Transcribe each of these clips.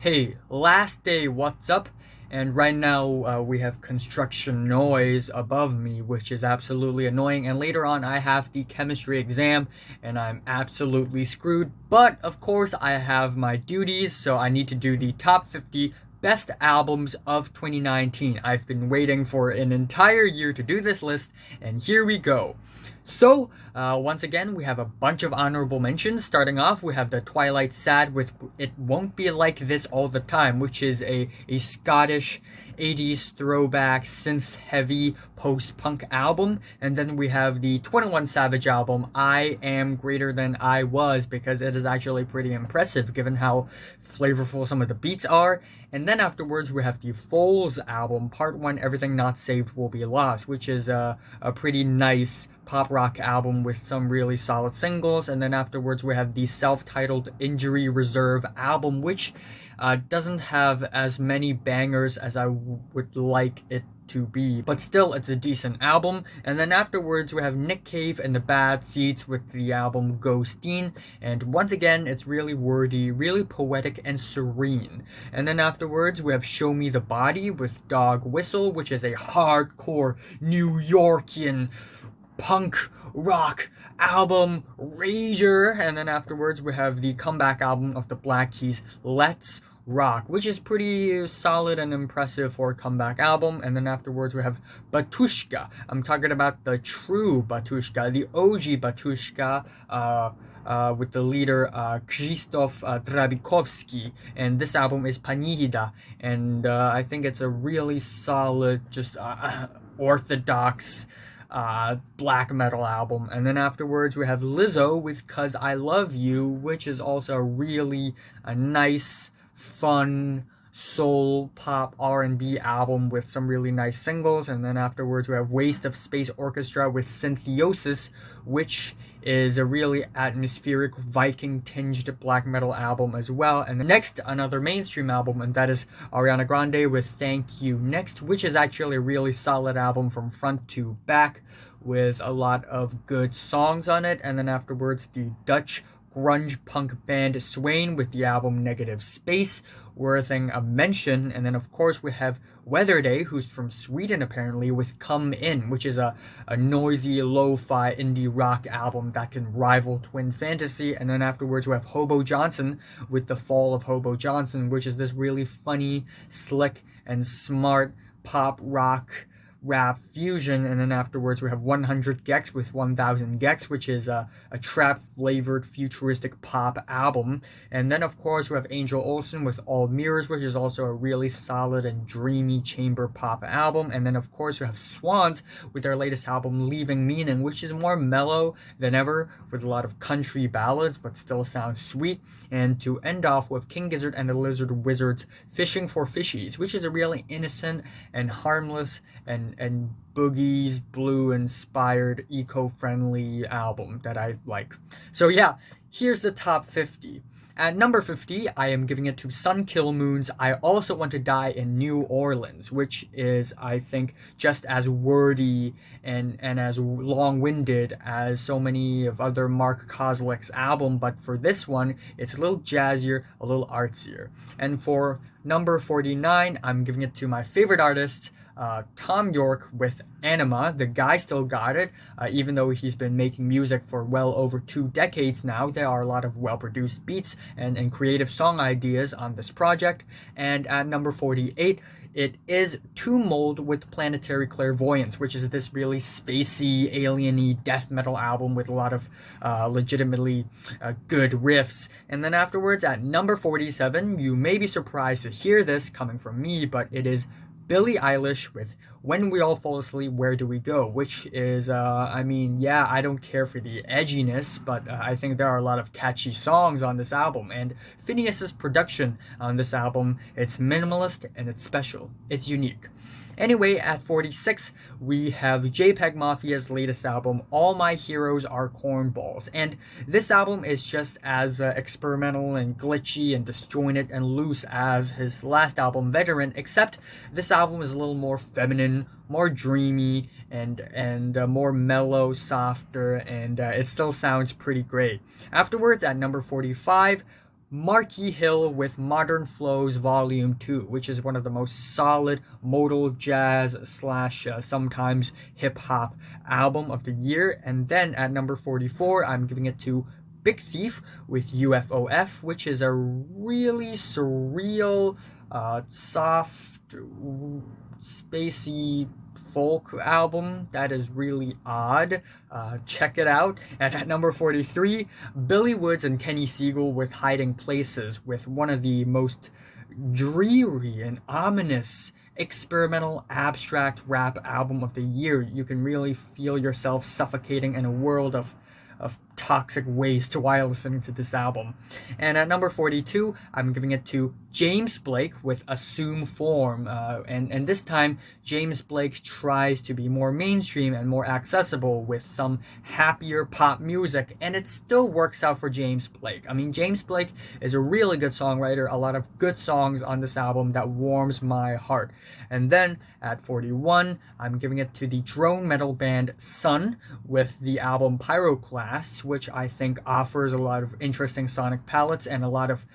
Hey, last day, what's up? And right now, we have construction noise above me, which is absolutely annoying. And later on, I have the chemistry exam, and I'm absolutely screwed. But of course, I have my duties, so I need to do the top 50 best albums of 2019. I've been waiting for an entire year to do this list, and here we go. So, once again, we have a bunch of honorable mentions. Starting off, we have the Twilight Sad with It Won't Be Like This All the Time, which is a Scottish 80s throwback synth heavy post punk album. And then we have the 21 Savage album, I Am Greater Than I Was, because it is actually pretty impressive given how flavorful some of the beats are. And then afterwards, we have the Foals album, Part 1 Everything Not Saved Will Be Lost, which is a pretty nice pop rock album with some really solid singles. And then afterwards, we have the self-titled Injury Reserve album, which doesn't have as many bangers as I would like it to be, but still it's a decent album. And then afterwards we have Nick Cave and the Bad Seeds with the album Ghosteen, and once again it's really wordy, really poetic and serene. And then afterwards we have Show Me the Body with Dog Whistle, which is a hardcore New Yorkian punk rock album rager. And then afterwards we have the comeback album of the Black Keys, Let's Rock, which is pretty solid and impressive for a comeback album. And then afterwards we have Batushka. I'm talking about the true Batushka, the OG Batushka, with the leader Krzysztof Drabikovsky, and this album is Panihida, and I think it's a really solid, just orthodox black metal album. And then afterwards we have Lizzo with Cause I Love You, which is also really a nice, fun soul pop R&B album with some really nice singles. And then afterwards we have Waste of Space Orchestra with Syntheosis, which is a really atmospheric Viking tinged black metal album as well. And next, another mainstream album, and that is Ariana Grande with Thank You Next, which is actually a really solid album from front to back with a lot of good songs on it. And then afterwards the Dutch grunge punk band Swain with the album Negative Space, worthing a mention. And then of course we have Weatherday, who's from Sweden apparently, with Come In, which is a noisy lo-fi indie rock album that can rival Twin Fantasy. And then afterwards we have Hobo Johnson with The Fall of Hobo Johnson, which is this really funny, slick and smart pop rock rap fusion. And then afterwards we have 100 gecs with 1000 gecs, which is a trap flavored futuristic pop album. And then of course we have Angel Olsen with All Mirrors, which is also a really solid and dreamy chamber pop album. And then of course we have Swans with their latest album Leaving Meaning, which is more mellow than ever with a lot of country ballads but still sounds sweet. And to end off with King Gizzard and the Lizard Wizards Fishing for Fishies, which is a really innocent and harmless and Boogie's Blue inspired eco-friendly album that I like. So yeah, here's the top 50. At number 50, I am giving it to Sun Kil Moon's I Also Want to Die in New Orleans, which is, I think, just as wordy and as long-winded as so many of other Mark Kozlik's album, but for this one, it's a little jazzier, a little artsier. And for number 49, I'm giving it to my favorite artist, Thom Yorke with Anima. The guy still got it, even though he's been making music for well over 2 decades now. There are a lot of well-produced beats and creative song ideas on this project. And at number 48, it is To Mold with Planetary Clairvoyance, which is this really spacey, alien-y death metal album with a lot of legitimately good riffs. And then afterwards, at number 47, you may be surprised to hear this coming from me, but it is Billie Eilish with When We All Fall Asleep, Where Do We Go? Which is, I don't care for the edginess, but I think there are a lot of catchy songs on this album. And Phineas's production on this album, it's minimalist and it's special. It's unique. Anyway, at 46, we have JPEGMAFIA's latest album, All My Heroes Are Cornballs. And this album is just as experimental and glitchy and disjointed and loose as his last album, Veteran, except this album is a little more feminine, more dreamy, and more mellow, softer, and it still sounds pretty great. Afterwards, at number 45, Marquis Hill with Modern Flows Volume 2, which is one of the most solid modal jazz slash sometimes hip hop album of the year. And then at number 44, I'm giving it to Big Thief with UFOF, which is a really surreal, soft, spacey folk album that is really odd. Check it out. And at number 43, Billie Woods and Kenny Siegel with Hiding Places, with one of the most dreary and ominous experimental abstract rap album of the year. You can really feel yourself suffocating in a world of toxic waste while listening to this album. And at number 42, I'm giving it to James Blake with Assume Form. And this time, James Blake tries to be more mainstream and more accessible with some happier pop music, and it still works out for James Blake. I mean, James Blake is a really good songwriter, a lot of good songs on this album that warms my heart. And then at 41, I'm giving it to the drone metal band Sun with the album Pyroclast, which I think offers a lot of interesting sonic palettes and a lot of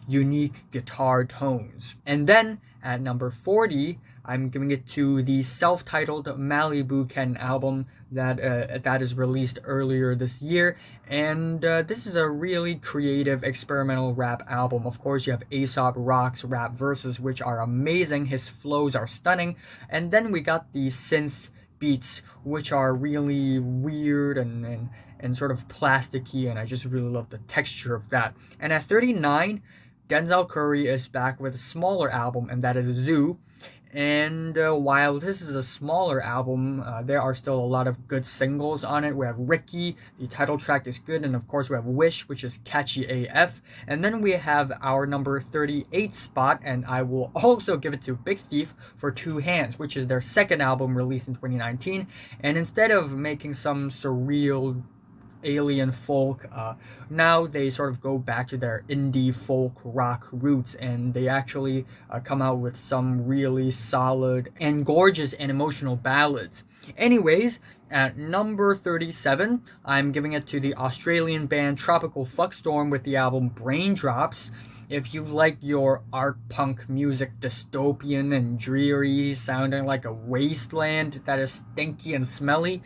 unique guitar tones. And then at number 40, I'm giving it to the self-titled Malibu Ken album that is released earlier this year. And this is a really creative experimental rap album. Of course, you have Aesop Rock's rap verses, which are amazing. His flows are stunning. And then we got the synth beats, which are really weird and sort of plasticky, and I just really love the texture of that. And at 39, Denzel Curry is back with a smaller album, and that is Zoo. And while this is a smaller album, there are still a lot of good singles on it. We have Ricky, the title track is good, and of course we have Wish, which is catchy AF. And then we have our number 38 spot, and I will also give it to Big Thief for Two Hands, which is their second album released in 2019. And instead of making some surreal alien folk, now they sort of go back to their indie folk rock roots, and they actually come out with some really solid and gorgeous and emotional ballads. Anyways, at number 37, I'm giving it to the Australian band Tropical Fuckstorm with the album Braindrops. If you like your art punk music dystopian and dreary, sounding like a wasteland that is stinky and smelly,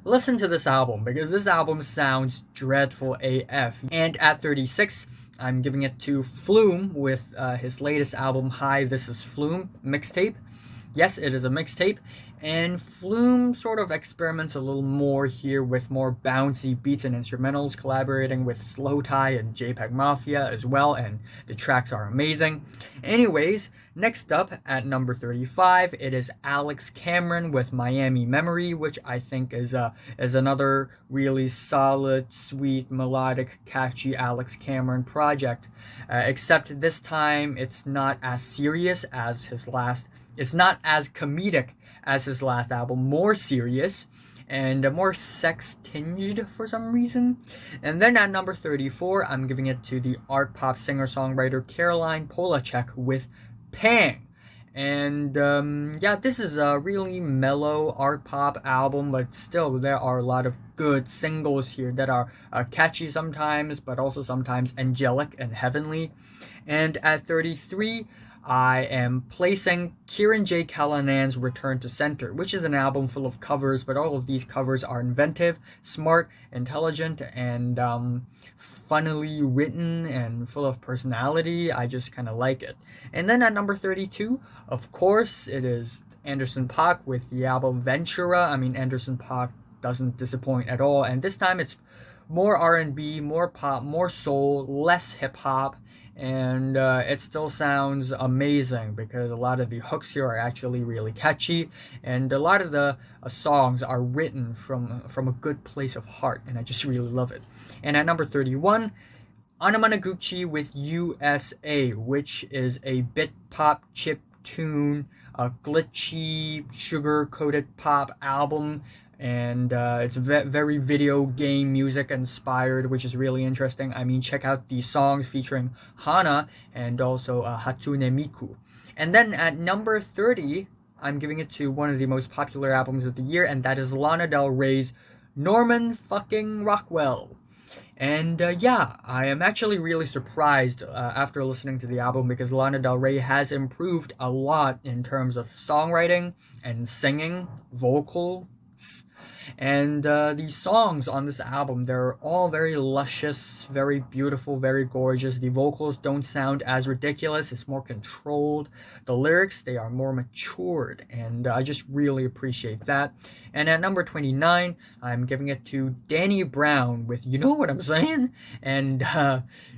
listen to this album, because this album sounds dreadful AF. And at 36, I'm giving it to Flume with his latest album, Hi, This Is Flume mixtape. Yes, it is a mixtape. And Flume sort of experiments a little more here with more bouncy beats and instrumentals, collaborating with Slow Tie and JPEGMAFIA as well, and the tracks are amazing. Anyways, next up at number 35, it is Alex Cameron with Miami Memory, which I think is another really solid, sweet, melodic, catchy Alex Cameron project. Except this time it's not as serious as his last. It's not as comedic as his last album, more serious and more sex-tinged for some reason. And then at number 34, I'm giving it to the art pop singer-songwriter Caroline Polachek with Pang. And yeah, this is a really mellow art pop album, but still there are a lot of good singles here that are catchy sometimes, but also sometimes angelic and heavenly. And at 33, I am placing Kieran J. Callanan's Return to Center, which is an album full of covers, but all of these covers are inventive, smart, intelligent, and funnily written and full of personality. I just kind of like it. And then at number 32, of course, it is Anderson .Paak with the album Ventura. I mean, Anderson .Paak doesn't disappoint at all, and this time it's more R&B, more pop, more soul, less hip-hop, and it still sounds amazing because a lot of the hooks here are actually really catchy, and a lot of the songs are written from a good place of heart, and I just really love it. And at number 31, Anima with USA, which is a bit pop chip tune, a glitchy sugar-coated pop album, and it's very video game music inspired, which is really interesting. I mean, check out the songs featuring Hana and also Hatsune Miku. And then at number 30, I'm giving it to one of the most popular albums of the year, and that is Lana Del Rey's Norman fucking Rockwell. And yeah, I am actually really surprised after listening to the album because Lana Del Rey has improved a lot in terms of songwriting and singing, vocals. And these songs on this album, they're all very luscious, very beautiful, very gorgeous. The vocals don't sound as ridiculous, it's more controlled. The lyrics, they are more matured, and I just really appreciate that. And at number 29, I'm giving it to Danny Brown with You Know What I'm Saying? And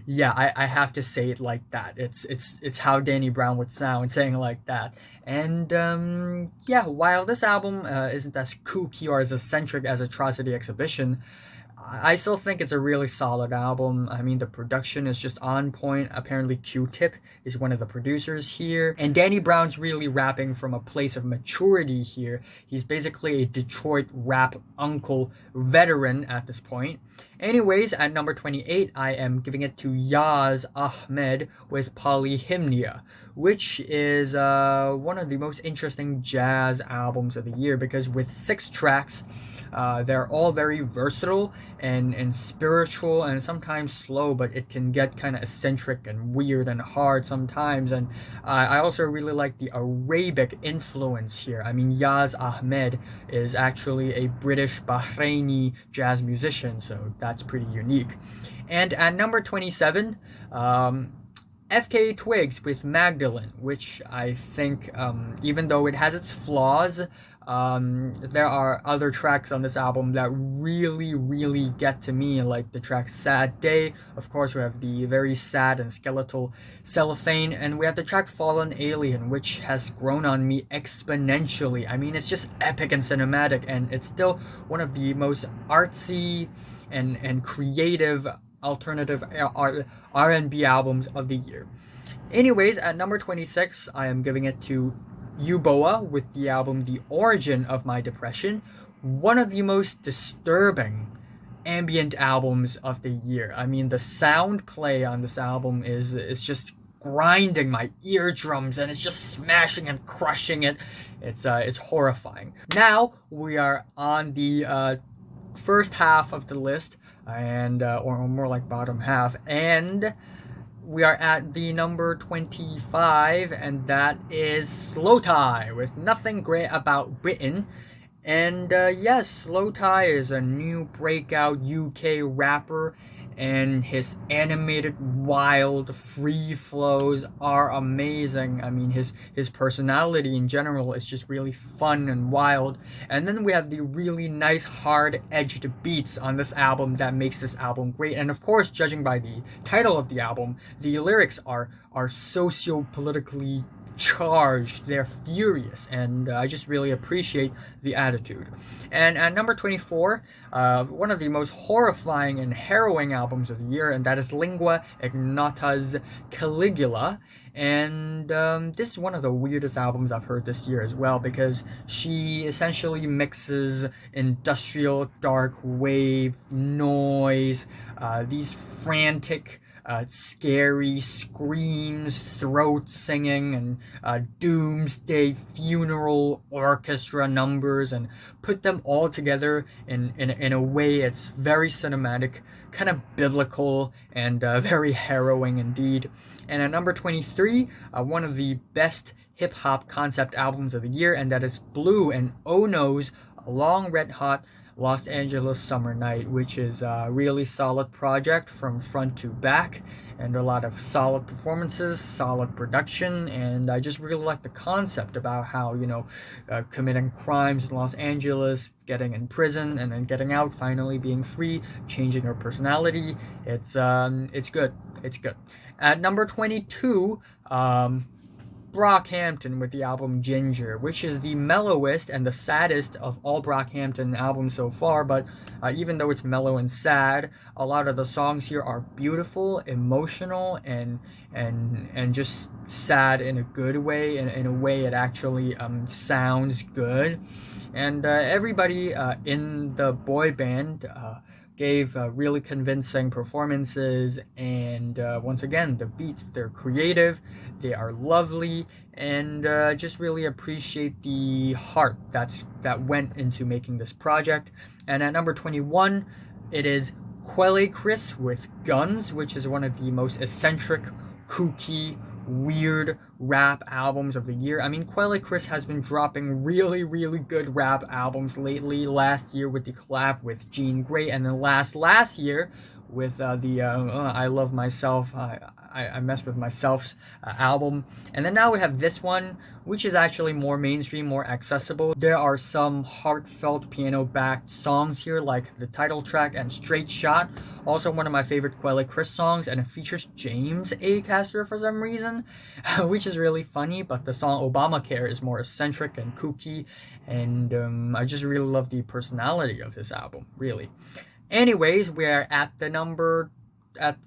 yeah, I have to say it like that. It's how Danny Brown would sound saying it like that. And yeah, while this album isn't as kooky or as eccentric as Atrocity Exhibition, I still think it's a really solid album. I mean, the production is just on point. Apparently, Q-Tip is one of the producers here. And Danny Brown's really rapping from a place of maturity here. He's basically a Detroit rap uncle veteran at this point. Anyways, at number 28, I am giving it to Yaz Ahmed with Polyhymnia, which is one of the most interesting jazz albums of the year because with 6 tracks, they're all very versatile and spiritual and sometimes slow, but it can get kind of eccentric and weird and hard sometimes. And I also really like the Arabic influence here. I mean, Yaz Ahmed is actually a British Bahraini jazz musician, so that's pretty unique. And at number 27, FK Twigs with Magdalene, which I think, even though it has its flaws, there are other tracks on this album that really get to me, like the track Sad Day. Of course, we have the very sad and skeletal Cellophane, and we have the track Fallen Alien, which has grown on me exponentially. I mean, it's just epic and cinematic, and it's still one of the most artsy and creative alternative R&B albums of the year. Anyways, at number 26, I am giving it to Yuboa with the album The Origin of My Depression, one of the most disturbing ambient albums of the year. I mean, the sound play on this album is just grinding my eardrums, and it's just smashing and crushing it. It's horrifying. Now we are on the first half of the list, and or more like bottom half, and we are at the number 25, and that is Slow Tie with Nothing Great About Britain. And yes, Slow Tie is a new breakout UK rapper, and his animated, wild, free flows are amazing. I mean, his personality in general is just really fun and wild. And then we have the really nice, hard-edged beats on this album that makes this album great. And of course, judging by the title of the album, the lyrics are socio-politically charged, they're furious, and I just really appreciate the attitude. And at number 24, one of the most horrifying and harrowing albums of the year, and that is Lingua Ignata's Caligula. And this is one of the weirdest albums I've heard this year as well, because she essentially mixes industrial dark wave noise, these frantic scary screams, throat singing, and doomsday funeral orchestra numbers, and put them all together in a way it's very cinematic, kind of biblical, and very harrowing indeed. And at number 23, one of the best hip-hop concept albums of the year, and that is Blue and Oh No's Long Red Hot Los Angeles Summer Night, which is a really solid project from front to back, and a lot of solid performances, solid production, and I just really like the concept about how, committing crimes in Los Angeles, getting in prison, and then getting out, finally being free, changing her personality. It's good. It's good. At number 22, Brockhampton with the album Ginger, which is the mellowest and the saddest of all Brockhampton albums so far, but even though it's mellow and sad, a lot of the songs here are beautiful, emotional, and just sad in a good way, in a way it actually sounds good. And everybody in the boy band gave really convincing performances, and once again, the beats, they're creative, they are lovely, and just really appreciate the heart that went into making this project. And at number 21, it is Chris with Guns, which is one of the most eccentric, kooky, weird rap albums of the year. I mean, Chris has been dropping really, really good rap albums lately. Last year with the collab with Jean Grey, and then last year with I Love Myself, I Mess With Myself's album. And then now we have this one, which is actually more mainstream, more accessible. There are some heartfelt piano-backed songs here, like the title track and Straight Shot. Also one of my favorite Chris songs, and it features James Acaster for some reason, which is really funny, but the song Obamacare is more eccentric and kooky, and I just really love the personality of this album, really. Anyways, we are at the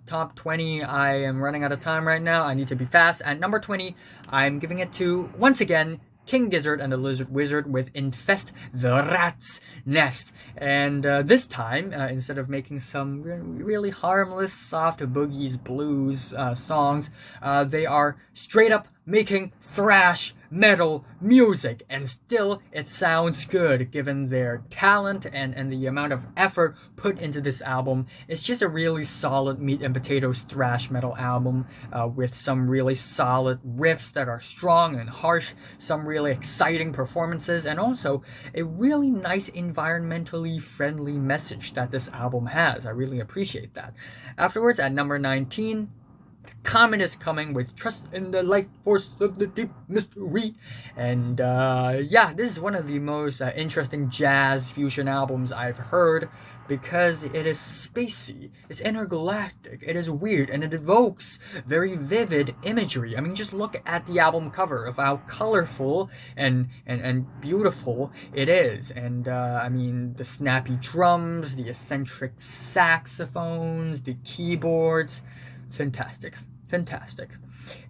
top 20. I am running out of time right now. I need to be fast. At number 20, I'm giving it to, once again, King Gizzard and the Lizard Wizard with Infest the Rat's Nest. And this time, instead of making some really harmless, soft boogies blues songs, they are straight up making thrash metal music, and still it sounds good given their talent and the amount of effort put into this album. It's just a really solid meat and potatoes thrash metal album with some really solid riffs that are strong and harsh, some really exciting performances, and also a really nice environmentally friendly message that this album has. I really appreciate that. Afterwards, at number 19, Comet is coming with Trust in the Life Force of the Deep Mystery. And yeah, this is one of the most interesting jazz fusion albums I've heard, because it is spacey, it's intergalactic, it is weird, and it evokes very vivid imagery. I mean, just look at the album cover of how colorful and beautiful it is. And I mean, the snappy drums, the eccentric saxophones, the keyboards, fantastic.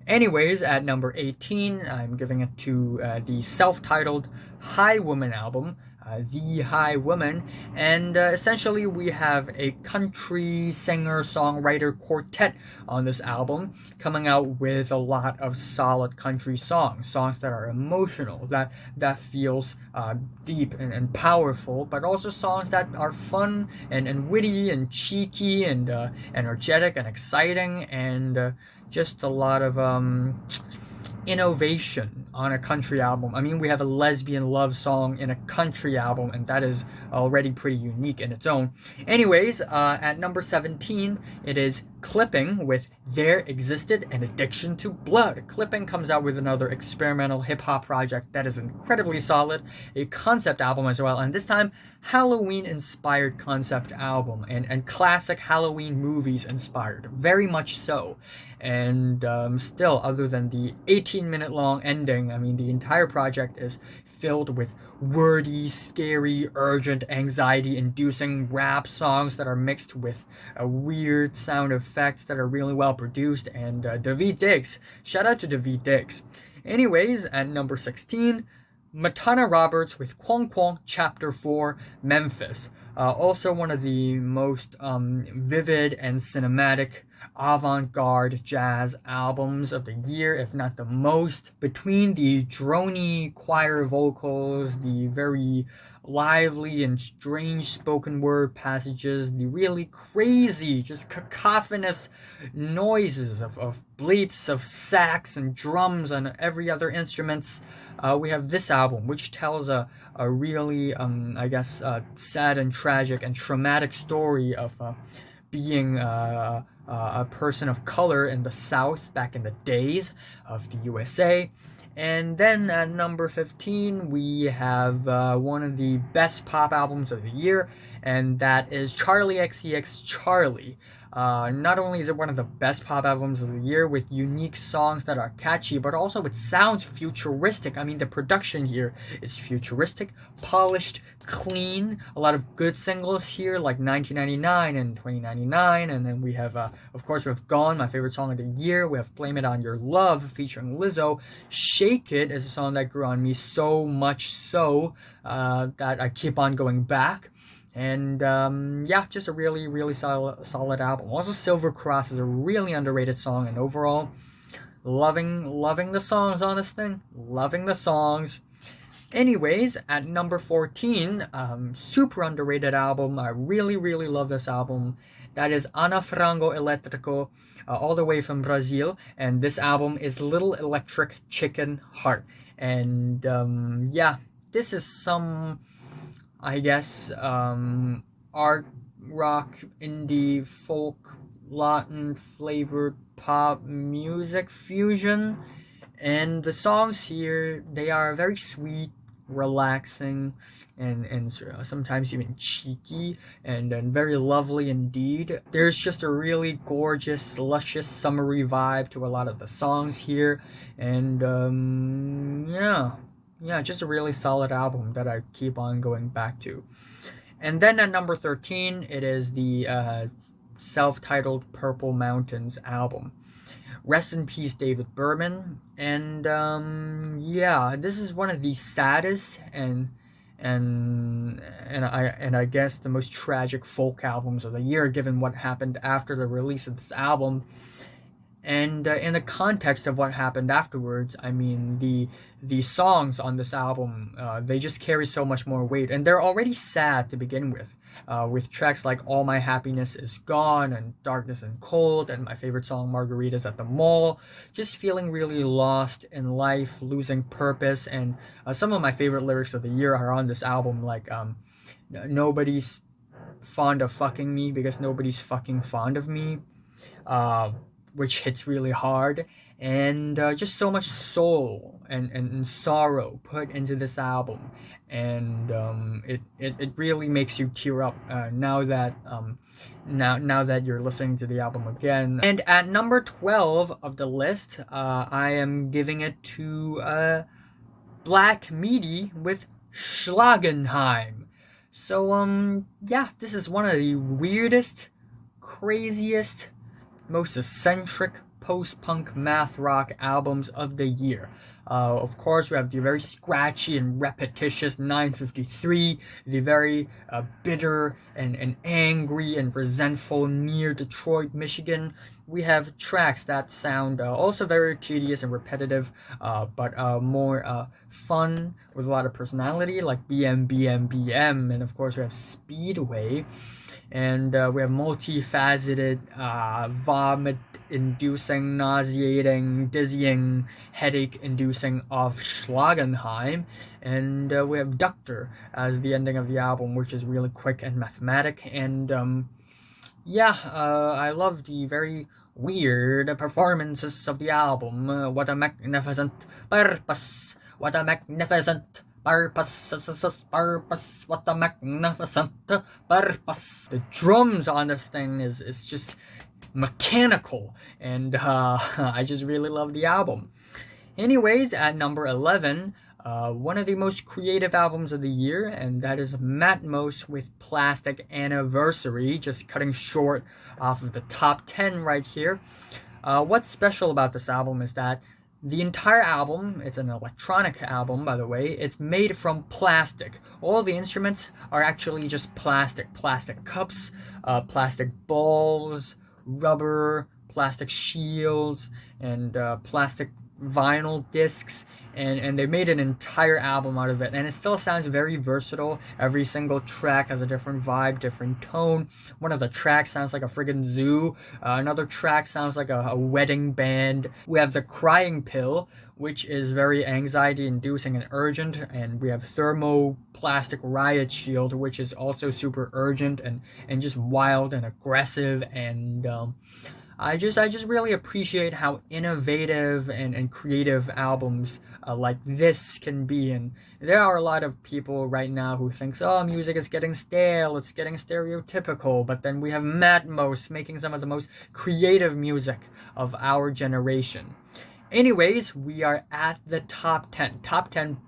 Anyways, at number 18, I'm giving it to the self-titled High Woman album, The High Woman, and essentially we have a country singer-songwriter quartet on this album, coming out with a lot of solid country songs that are emotional, that feels deep and powerful, but also songs that are fun and witty and cheeky and energetic and exciting, and just a lot of innovation on a country album. I mean, we have a lesbian love song in a country album, and that is already pretty unique in its own. Anyways, at number 17, it is Clipping with There Existed an Addiction to Blood. Clipping comes out with another experimental hip-hop project that is incredibly solid, a concept album as well, and this time Halloween-inspired concept album, and classic Halloween movies inspired, very much so. And still, other than the 18-minute long ending, I mean, the entire project is filled with wordy, scary, urgent, anxiety-inducing rap songs that are mixed with weird sound effects that are really well produced, and Daveed Diggs. Shout out to Daveed Diggs. Anyways, at number 16, Matana Roberts with Kwong Kwong Chapter 4 Memphis. Also one of the most vivid and cinematic avant-garde jazz albums of the year, if not the most. Between the drony choir vocals, the very lively and strange spoken word passages, the really crazy, just cacophonous noises of bleeps, of sax and drums and every other instruments, we have this album, which tells a really, I guess, sad and tragic and traumatic story of being a person of color in the South back in the days of the USA. And then at number 15, we have one of the best pop albums of the year, and that is Charli XCX Charli. Not only is it one of the best pop albums of the year with unique songs that are catchy, but also it sounds futuristic. I mean, the production here is futuristic, polished, clean. A lot of good singles here, like 1999 and 2099. And then we have, of course, we have Gone, my favorite song of the year. We have Blame It On Your Love featuring Lizzo. Shake It is a song that grew on me so much so that I keep on going back. And yeah, just a really, really solid album. Also, Silver Cross is a really underrated song, and overall, loving the songs on this thing. Loving the songs. Anyways, at number 14, super underrated album. I really, really love this album. That is Ana Frango Elétrico, all the way from Brazil. And this album is Little Electric Chicken Heart. And yeah, this is some, I guess, art, rock, indie, folk, Latin flavored pop music fusion. And the songs here, they are very sweet, relaxing, and sometimes even cheeky, and very lovely indeed. There's just a really gorgeous, luscious, summery vibe to a lot of the songs here. And yeah, just a really solid album that I keep on going back to. And then at number 13, it is the self-titled Purple Mountains album. Rest in peace, David Berman. And yeah, this is one of the saddest and I guess the most tragic folk albums of the year, given what happened after the release of this album. And in the context of what happened afterwards, I mean, the songs on this album, they just carry so much more weight. And they're already sad to begin with tracks like All My Happiness Is Gone and Darkness and Cold, and my favorite song, Margaritas at the Mall. Just feeling really lost in life, losing purpose. And some of my favorite lyrics of the year are on this album, like nobody's fond of fucking me because nobody's fucking fond of me. Which hits really hard, and just so much soul and sorrow put into this album, and it really makes you tear up now that you're listening to the album again. And at number 12 of the list, I am giving it to Black Midi with Schlagenheim. So yeah, this is one of the weirdest, craziest, most eccentric post-punk math rock albums of the year. Of course, we have the very scratchy and repetitious 953, the very bitter and angry and resentful Near Detroit, Michigan. We have tracks that sound also very tedious and repetitive, but more fun with a lot of personality, like BM, BM, BM, and of course we have Speedway. And we have multifaceted, vomit-inducing, nauseating, dizzying, headache-inducing of Schlagenheim. And we have Doctor as the ending of the album, which is really quick and mathematic. And yeah, I love the very weird performances of the album. What a magnificent purpose! What a magnificent purpose, what a magnificent purpose. The drums on this thing is just mechanical, and I just really love the album. Anyways, at number 11, one of the most creative albums of the year, and that is Matmos with Plastic Anniversary, just cutting short off of the top 10 right here. What's special about this album is that the entire album, it's an electronic album, by the way, it's made from plastic. All the instruments are actually just plastic. Plastic cups, plastic balls, rubber, plastic shields, and plastic vinyl discs. And they made an entire album out of it, and it still sounds very versatile. Every single track has a different vibe, different tone. One of the tracks sounds like a friggin' zoo. Another track sounds like a wedding band. We have The Crying Pill, which is very anxiety-inducing and urgent, and we have Thermoplastic Riot Shield, which is also super urgent and just wild and aggressive. And I just really appreciate how innovative and creative albums like this can be. And there are a lot of people right now who think, oh, music is getting stale, it's getting stereotypical. But then we have Matmos making some of the most creative music of our generation. Anyways, we are at the top 10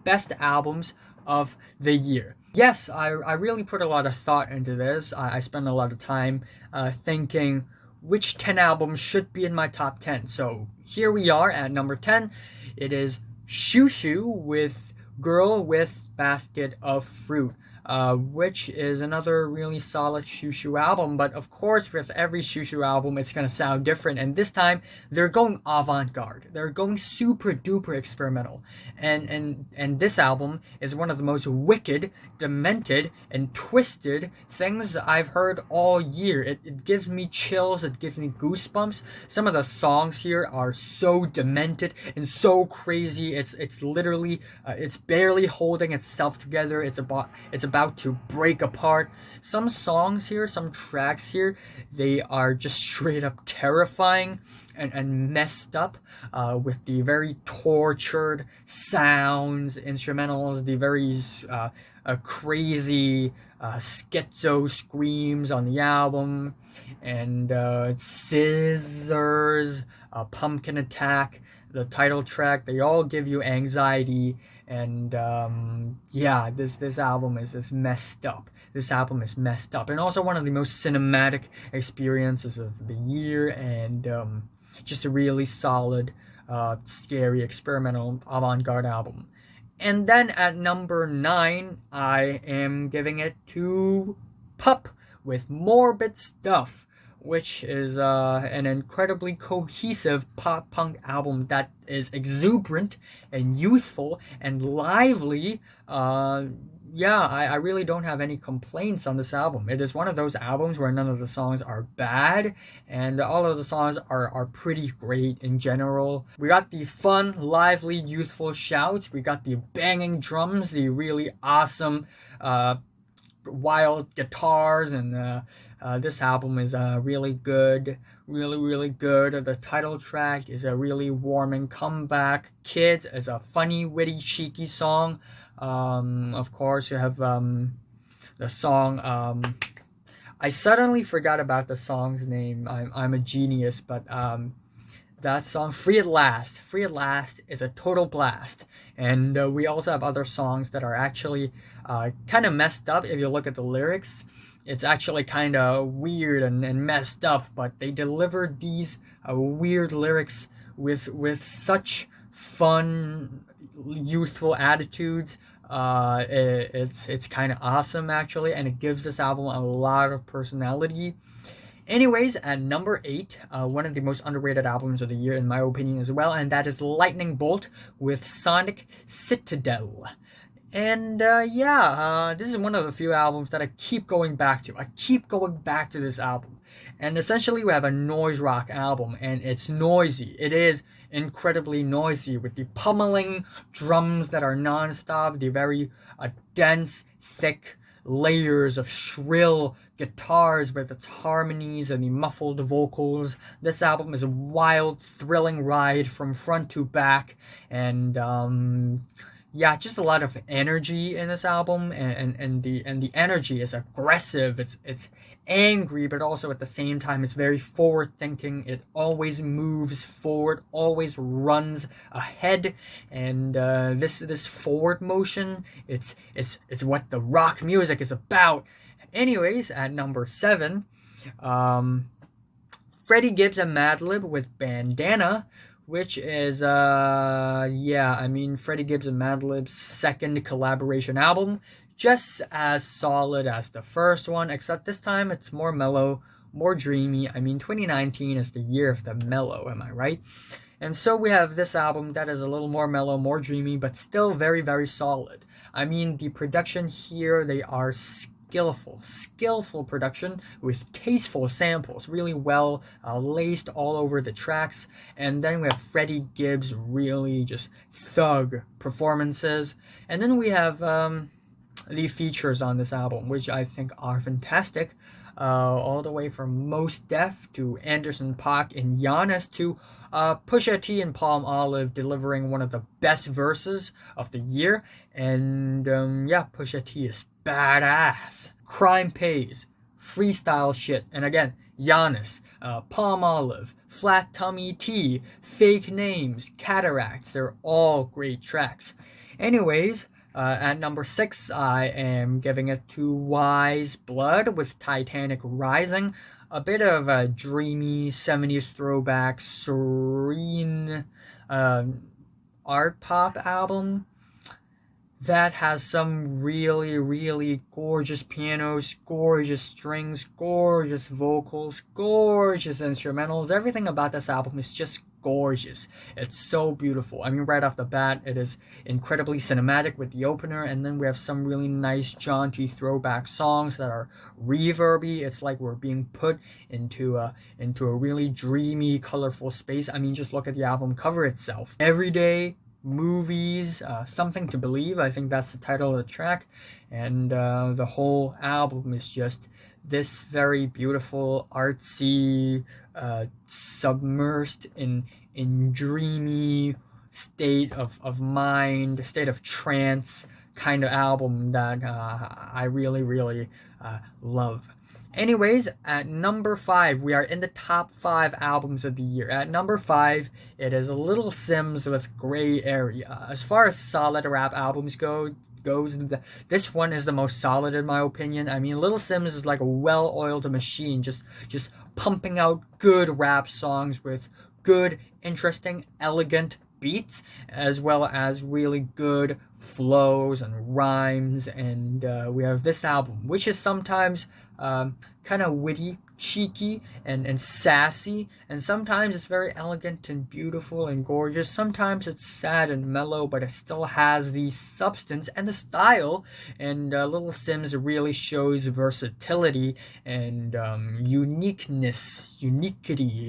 best albums of the year. Yes, I really put a lot of thought into this. I spent a lot of time thinking which 10 albums should be in my top 10. So here we are at number 10. It is Shoo Shoo with Girl with Basket of Fruit. which is another really solid Shushu album. But of course, with every Shushu album, it's gonna sound different. And this time, they're going avant-garde. They're going super duper experimental. And this album is one of the most wicked, demented, and twisted things I've heard all year. It gives me chills. It gives me goosebumps. Some of the songs here are so demented and so crazy. It's literally it's barely holding itself together. It's about to break apart. Some songs here, some tracks here, they are just straight up terrifying and messed up, with the very tortured sounds, instrumentals, the very crazy schizo screams on the album, and Scissors, Pumpkin Attack, the title track. They all give you anxiety, and yeah, this album is just messed up. This album is messed up, and also one of the most cinematic experiences of the year, and just a really solid, scary, experimental, avant-garde album. And then at number 9, I am giving it to Pup with Morbid Stuff, which is an incredibly cohesive pop-punk album that is exuberant and youthful and lively. Yeah, I really don't have any complaints on this album. It is one of those albums where none of the songs are bad, and all of the songs are pretty great in general. We got the fun, lively, youthful shouts. We got the banging drums, the really awesome, wild guitars, and this album is really good. Really good. The title track is a really warming comeback. Kids is a funny, witty, cheeky song. Of course, you have the song. I suddenly forgot about the song's name. I'm a genius, but that song, Free at Last. Free at Last is a total blast. And we also have other songs that are actually kind of messed up if you look at the lyrics. It's actually kind of weird and messed up, but they delivered these weird lyrics with such fun, youthful attitudes. It's kind of awesome, actually, and it gives this album a lot of personality. Anyways, at number 8, one of the most underrated albums of the year, in my opinion, as well, and that is Lightning Bolt with Sonic Citadel. And this is one of the few albums that I keep going back to. I keep going back to this album. And essentially, we have a noise rock album, and it's noisy. It is incredibly noisy, with the pummeling drums that are non-stop, the very dense, thick layers of shrill guitars with its harmonies and the muffled vocals. This album is a wild, thrilling ride from front to back, and just a lot of energy in this album, and the energy is aggressive. It's angry, but also at the same time it's very forward thinking. It always moves forward, always runs ahead, and this forward motion, it's what the rock music is about. Anyways, at number 7, Freddie Gibbs and Madlib with Bandana, which is Freddie Gibbs and Madlib's second collaboration album, just as solid as the first one, except this time it's more mellow, more dreamy. 2019 is the year of the mellow, am I right? And so we have this album that is a little more mellow, more dreamy, but still very, very solid. The production here, they are skillful production with tasteful samples, really well laced all over the tracks. And then we have Freddie Gibbs' really just thug performances. And then we have the features on this album, which I think are fantastic. All the way from Mos Def to Anderson .Paak and Giannis to Pusha T and Palm Olive delivering one of the best verses of the year. And Pusha T is badass. Crime Pays, freestyle shit, and again, Giannis, Palm Olive, Flat Tummy T, Fake Names, Cataracts, they're all great tracks. Anyways, at number 6, I am giving it to Wise Blood with Titanic Rising, a bit of a dreamy 70s throwback, serene art pop album that has some really, really gorgeous pianos, gorgeous strings, gorgeous vocals, gorgeous instrumentals. Everything about this album is just gorgeous. It's so beautiful. I mean, right off the bat, it is incredibly cinematic with the opener, and then we have some really nice, jaunty throwback songs that are reverby. It's like we're being put into a really dreamy, colorful space. I mean, just look at the album cover itself. Everyday Movies, Something to Believe, I think that's the title of the track, and the whole album is just this very beautiful, artsy, submersed in dreamy state of mind, state of trance kind of album that I really, really love. Anyways, at number 5, we are in the top 5 albums of the year. At number 5, it is Little Simz with Gray Area. As far as solid rap albums goes, this one is the most solid in my opinion. I mean, Little Simz is like a well-oiled machine, just pumping out good rap songs with good, interesting, elegant beats, as well as really good flows and rhymes. And we have this album, which is sometimes kind of witty, cheeky, and sassy, and sometimes it's very elegant and beautiful and gorgeous. Sometimes it's sad and mellow, but it still has the substance and the style. And Little Simz really shows versatility and uniquity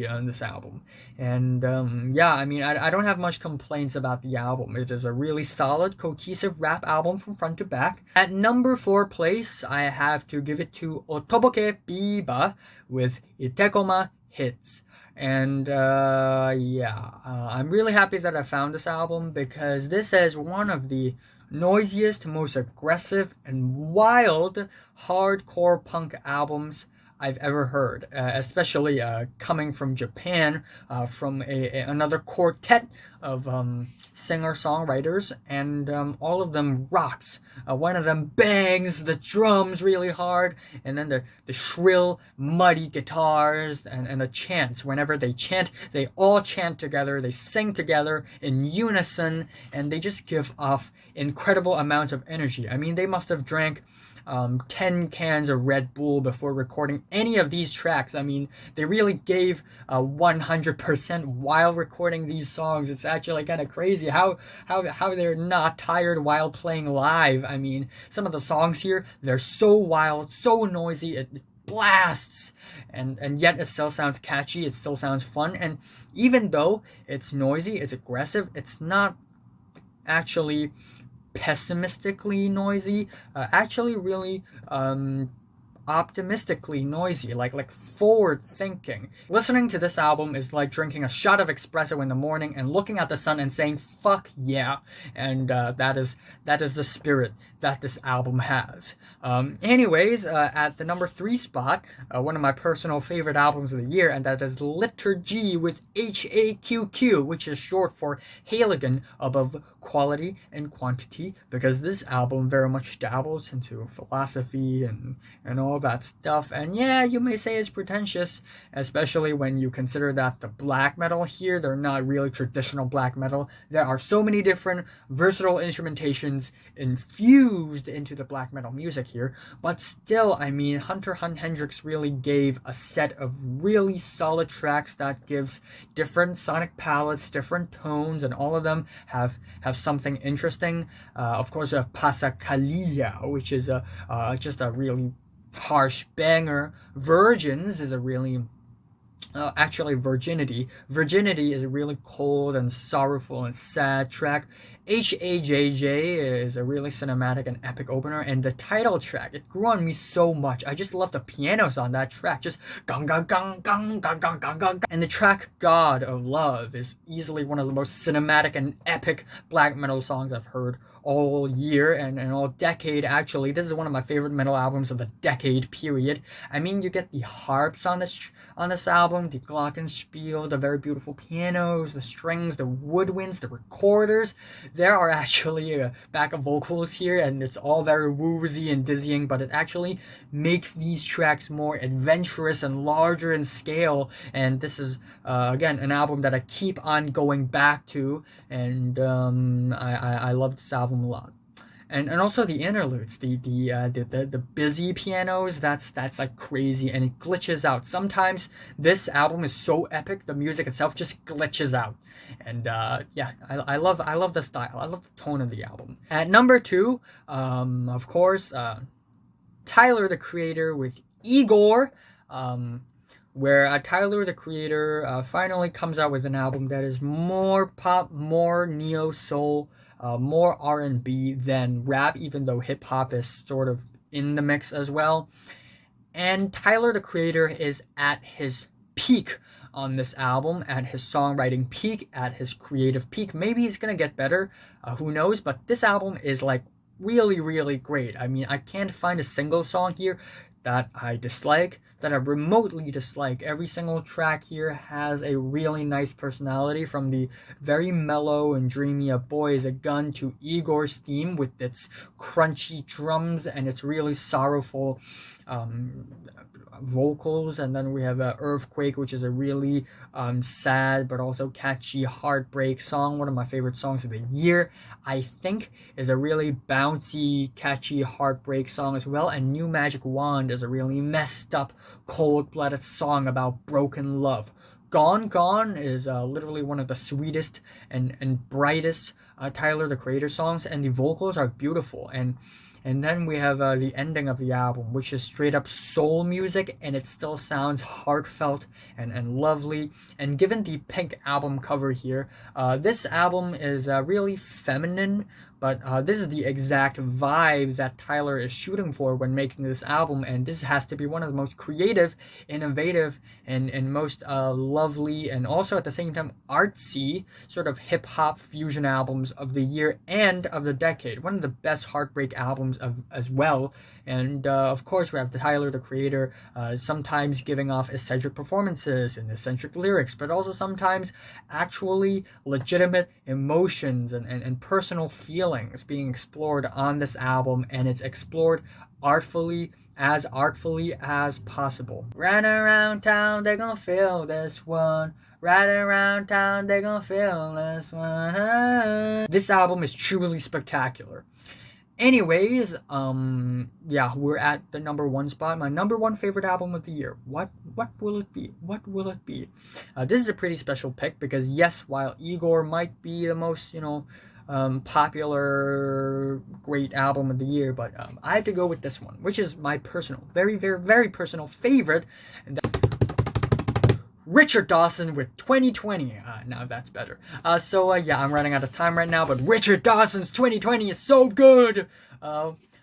on this album. And yeah, I mean, I don't have much complaints about the album. It is a really solid, cohesive rap album from front to back. At number 4 place, I have to give it to Otoboke Biba with Itekoma Hits. And yeah, I'm really happy that I found this album, because this is one of the noisiest, most aggressive, and wild hardcore punk albums I've ever heard, especially coming from Japan, from another quartet of singer-songwriters, and all of them rocks. One of them bangs the drums really hard, and then the shrill, muddy guitars, and the chants. Whenever they chant, they all chant together, they sing together in unison, and they just give off incredible amounts of energy. I mean, they must have drank 10 cans of Red Bull before recording any of these tracks. I mean, they really gave 100% while recording these songs. It's actually kind of crazy how they're not tired while playing live. I mean, some of the songs here, they're so wild, so noisy, it blasts, and yet it still sounds catchy, it still sounds fun. And even though it's noisy, it's aggressive, it's not actually pessimistically noisy, actually really optimistically noisy, like forward thinking. Listening to this album is like drinking a shot of espresso in the morning and looking at the sun and saying fuck yeah. And that is the spirit that this album has. Anyways, at the number 3 spot, one of my personal favorite albums of the year, and that is Liturgy with HAQQ, which is short for Halligan, above quality and quantity, because this album very much dabbles into philosophy and all that stuff. And yeah, you may say it's pretentious, especially when you consider that the black metal here, they're not really traditional black metal. There are so many different versatile instrumentations infused into the black metal music here, but still, I mean, Hunter Hendrix really gave a set of really solid tracks that gives different sonic palettes, different tones, and all of them have something interesting. Of course, we have Pasacalilla, which is just a really harsh banger. Virgins is a really actually Virginity is a really cold and sorrowful and sad track. HAJJ is a really cinematic and epic opener, and the title track, it grew on me so much. I just love the pianos on that track, just gong gong gong gong gong gong gong gong. And the track God of Love is easily one of the most cinematic and epic black metal songs I've heard all year and all decade. Actually, this is one of my favorite metal albums of the decade period. I mean, you get the harps on this album, the glockenspiel, the very beautiful pianos, the strings, the woodwinds, the recorders. There are actually backup vocals here, and it's all very woozy and dizzying, but it actually makes these tracks more adventurous and larger in scale. And this is again an album that I keep on going back to, and I love this album a lot. and also the interludes, the busy pianos, that's like crazy, and it glitches out. Sometimes this album is so epic, the music itself just glitches out. And yeah, I love the style. I love the tone of the album. At number 2, of course, Tyler the Creator with Igor, where Tyler the Creator finally comes out with an album that is more pop, more neo soul, more R&B than rap, even though hip hop is sort of in the mix as well. And Tyler the Creator is at his peak on this album, at his songwriting peak, at his creative peak. Maybe he's gonna get better, who knows? But this album is like really, really great. I mean, I can't find a single song here that I dislike, that I remotely dislike. Every single track here has a really nice personality, from the very mellow and dreamy A Boy Is a Gun to Igor's theme with its crunchy drums and its really sorrowful vocals. And then we have Earthquake, which is a really sad but also catchy heartbreak song, one of my favorite songs of the year, I think, is a really bouncy, catchy heartbreak song as well. And New Magic Wand is a really messed up, cold-blooded song about broken love. Gone Gone is literally one of the sweetest and brightest Tyler the Creator songs, and the vocals are beautiful. And then we have the ending of the album, which is straight up soul music, and it still sounds heartfelt and lovely. And given the pink album cover here, this album is really feminine, but this is the exact vibe that Tyler is shooting for when making this album, and this has to be one of the most creative, innovative, and most lovely, and also at the same time artsy, sort of hip-hop fusion albums of the year and of the decade. One of the best heartbreak albums as well. And of course, we have Tyler the Creator sometimes giving off eccentric performances and eccentric lyrics, but also sometimes actually legitimate emotions and personal feelings being explored on this album, and it's explored artfully as possible. Right around town, they gonna feel this one. Right around town, they gonna feel this one. This album is truly spectacular. Anyways, yeah, we're at the number 1 spot. My number 1 favorite album of the year. What will it be? What will it be? This is a pretty special pick because, yes, while Igor might be the most, popular great album of the year, but I have to go with this one, which is my personal, very, very, very personal favorite. And Richard Dawson with 2020. Now that's better. Yeah, I'm running out of time right now, but Richard Dawson's 2020 is so good.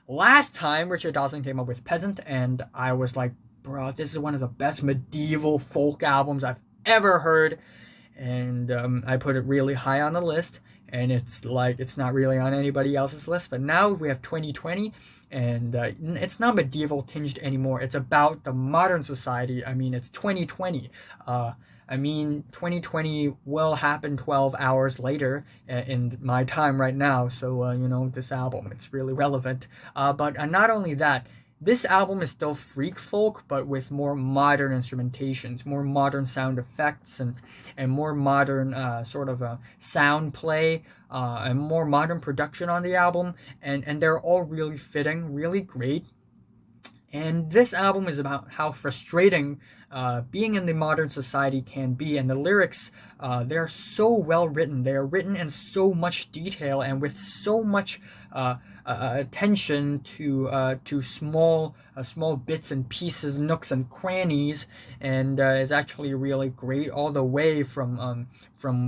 Last time Richard Dawson came up with Peasant, and I was like, bro, this is one of the best medieval folk albums I've ever heard. And I put it really high on the list, and it's not really on anybody else's list. But now we have 2020, and it's not medieval tinged anymore. It's about the modern society. I mean, it's 2020. 2020 will happen 12 hours later in my time right now. So, this album, it's really relevant. But not only that, this album is still freak folk, but with more modern instrumentations, more modern sound effects, and more modern sound play, and more modern production on the album, and they're all really fitting, really great. And this album is about how frustrating being in the modern society can be, and the lyrics, they're so well written. They are written in so much detail and with so much attention to small bits and pieces, nooks and crannies, and it's actually really great, all the way from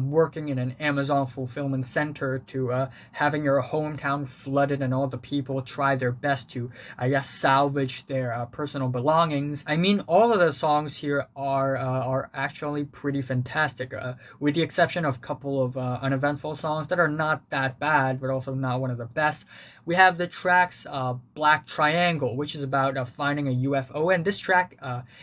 working in an Amazon fulfillment center to having your hometown flooded and all the people try their best to, I guess, salvage their personal belongings. I mean, all of the songs here are actually pretty fantastic, with the exception of a couple of uneventful songs that are not that bad, but also not one of the best. We have the tracks Black Triangle, which is about finding a UFO, and this track,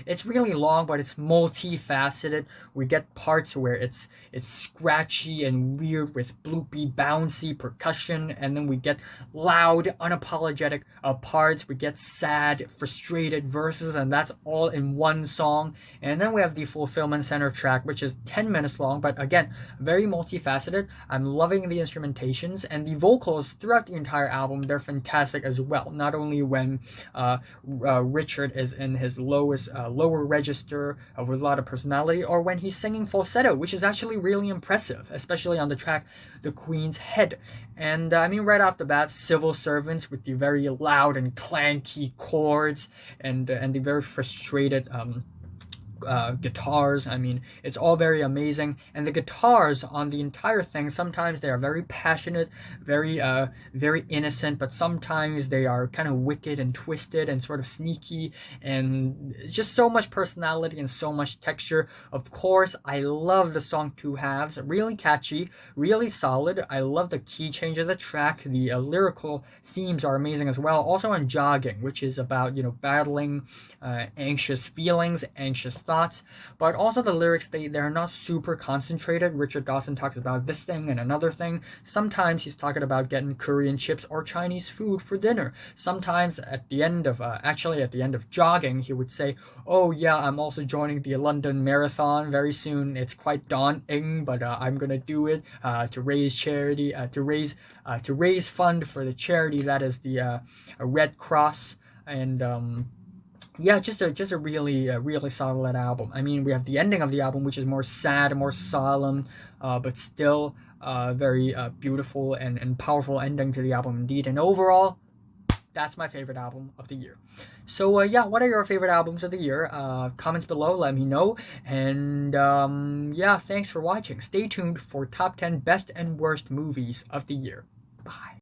it's really long, but it's multifaceted. We get parts where it's scratchy and weird with bloopy, bouncy percussion, and then we get loud, unapologetic parts. We get sad, frustrated verses, and that's all in one song. And then we have the Fulfillment Center track, which is 10 minutes long. song, but again, very multifaceted. I'm loving the instrumentations, and the vocals throughout the entire album, they're fantastic as well. Not only when Richard is in his lower register with a lot of personality, or when he's singing falsetto, which is actually really impressive, especially on the track The Queen's Head. And I mean, right off the bat, Civil Servants with the very loud and clanky chords and the very frustrated guitars. I mean, it's all very amazing, and the guitars on the entire thing, sometimes they are very passionate, very innocent, but sometimes they are kind of wicked and twisted and sort of sneaky, and it's just so much personality and so much texture. Of course, I love the song Two Halves, really catchy, really solid. I love the key change of the track. The lyrical themes are amazing as well. Also on Jogging, which is about, battling anxious feelings, anxious thoughts, but also the lyrics, they're not super concentrated. Richard Dawson talks about this thing and another thing. Sometimes he's talking about getting Korean chips or Chinese food for dinner. Sometimes at the end of Jogging, he would say, oh yeah, I'm also joining the London Marathon very soon. It's quite daunting, but I'm gonna do it to raise charity, to raise fund for the charity that is the Red Cross. And yeah, just a really solid album. I mean, we have the ending of the album, which is more sad, more solemn, but still very beautiful and powerful ending to the album indeed. And overall, that's my favorite album of the year. So yeah, what are your favorite albums of the year? Comments below, let me know. And yeah, thanks for watching. Stay tuned for top 10 best and worst movies of the year. Bye.